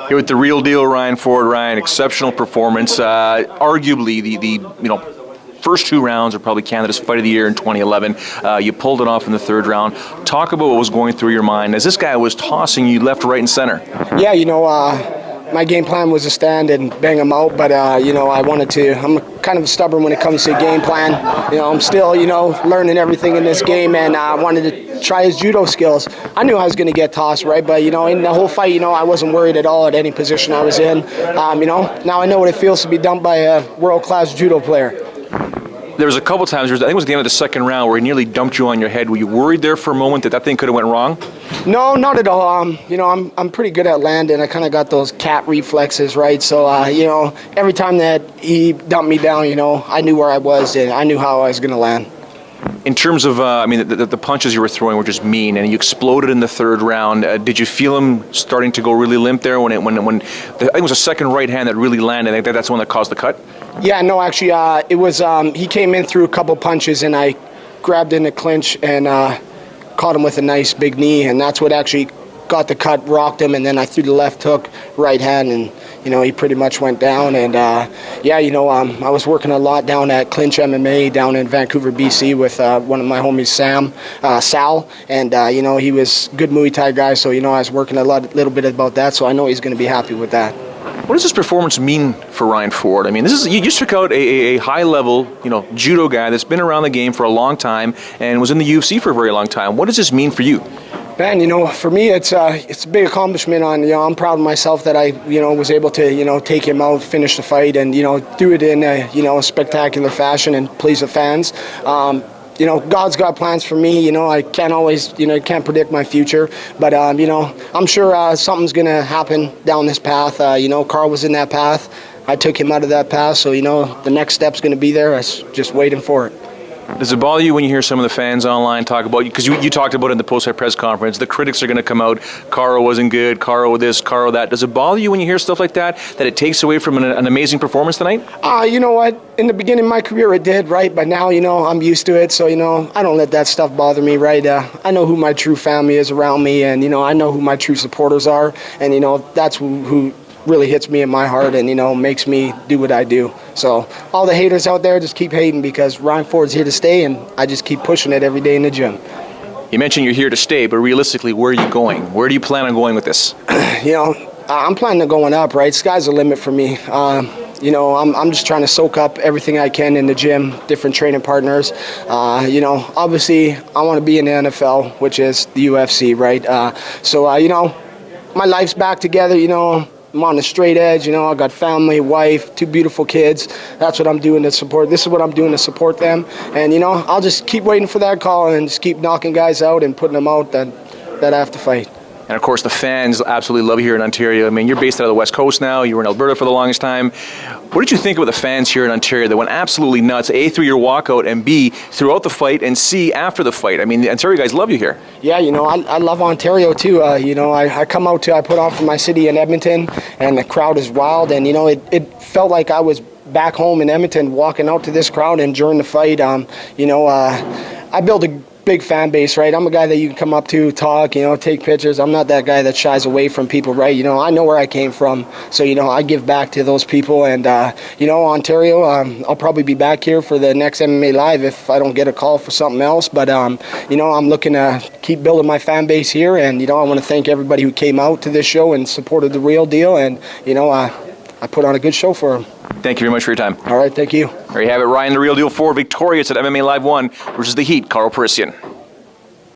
Here with the real deal, Ryan Ford. Ryan, exceptional performance. Arguably, the first 2 rounds are probably Canada's Fight of the Year in 2011. You pulled it off in the 3rd round. Talk about what was going through your mind as this guy was tossing you left, right, and center. Yeah, my game plan was to stand and bang him out, but I wanted to. I'm kind of stubborn when it comes to game plan. I'm still learning everything in this game, and I wanted to try his judo skills. I knew I was going to get tossed, right? But in the whole fight, I wasn't worried at all at any position I was in. Now I know what it feels to be dumped by a world-class judo player. There was a couple times, I think it was the end of the 2nd round, where he nearly dumped you on your head. Were you worried there for a moment that thing could have went wrong? No, not at all. I'm pretty good at landing. I kind of got those cat reflexes, right? So, every time that he dumped me down, I knew where I was and I knew how I was going to land. In terms of, the punches you were throwing were just mean, and you exploded in the 3rd round. Did you feel him starting to go really limp there when I think it was a second right hand that really landed? I think that's the one that caused the cut. Yeah, no, actually, it was. He came in through a couple punches, and I grabbed in the clinch and caught him with a nice big knee, and that's what actually got the cut, rocked him, and then I threw the left hook, right hand, and he pretty much went down. And I was working a lot down at Clinch MMA down in Vancouver, BC, with one of my homies, Sal, and he was a good Muay Thai guy, so I was working a little bit about that, so I know he's going to be happy with that. What does this performance mean for Ryan Ford? I mean, you just took out a high-level, judo guy that's been around the game for a long time and was in the UFC for a very long time. What does this mean for you? Man, for me, it's a big accomplishment. I'm proud of myself that I, was able to, take him out, finish the fight, and do it in a spectacular fashion and please the fans. God's got plans for me. I can't always, can't predict my future, but I'm sure something's gonna happen down this path. Carl was in that path. I took him out of that path, so the next step's gonna be there. I was just waiting for it. Does it bother you when you hear some of the fans online talk about you? Because you talked about it in the post-fight press conference. The critics are going to come out. Karo wasn't good. Karo this. Karo that. Does it bother you when you hear stuff like that? That it takes away from an amazing performance tonight? You know what? In the beginning of my career, it did, right? But now, I'm used to it. So, I don't let that stuff bother me, right? I know who my true family is around me, and I know who my true supporters are, and that's who really hits me in my heart and makes me do what I do. So all the haters out there, just keep hating, because Ryan Ford's here to stay, and I just keep pushing it every day in the gym. You mentioned you're here to stay, but realistically, where are you going? Where do you plan on going with this? I'm planning on going up, right? Sky's the limit for me. I'm just trying to soak up everything I can in the gym, different training partners. Obviously I want to be in the NFL, which is the UFC, right? My life's back together, I'm on the straight edge, I got family, wife, 2 beautiful kids. That's what I'm doing to support. This is what I'm doing to support them. And, I'll just keep waiting for that call and just keep knocking guys out and putting them out that I have to fight. And, of course, the fans absolutely love you here in Ontario. I mean, you're based out of the West Coast now. You were in Alberta for the longest time. What did you think about the fans here in Ontario that went absolutely nuts, A, through your walkout, and B, throughout the fight, and C, after the fight? I mean, the Ontario guys love you here. Yeah, I love Ontario, too. I come out I put on for my city in Edmonton, and the crowd is wild. And, it felt like I was back home in Edmonton walking out to this crowd, and during the fight, I built a big fan base, right? I'm a guy that you can come up to, talk, take pictures. I'm not that guy that shies away from people, right? I know where I came from, so I give back to those people. And Ontario, I'll probably be back here for the next MMA Live if I don't get a call for something else. But I'm looking to keep building my fan base here, and I want to thank everybody who came out to this show and supported the real deal. And I put on a good show for them. Thank you very much for your time. All right, thank you. There you have it, Ryan, the real deal, 4 victorious at MMA Live 1 versus the Heat, Karo Parisyan.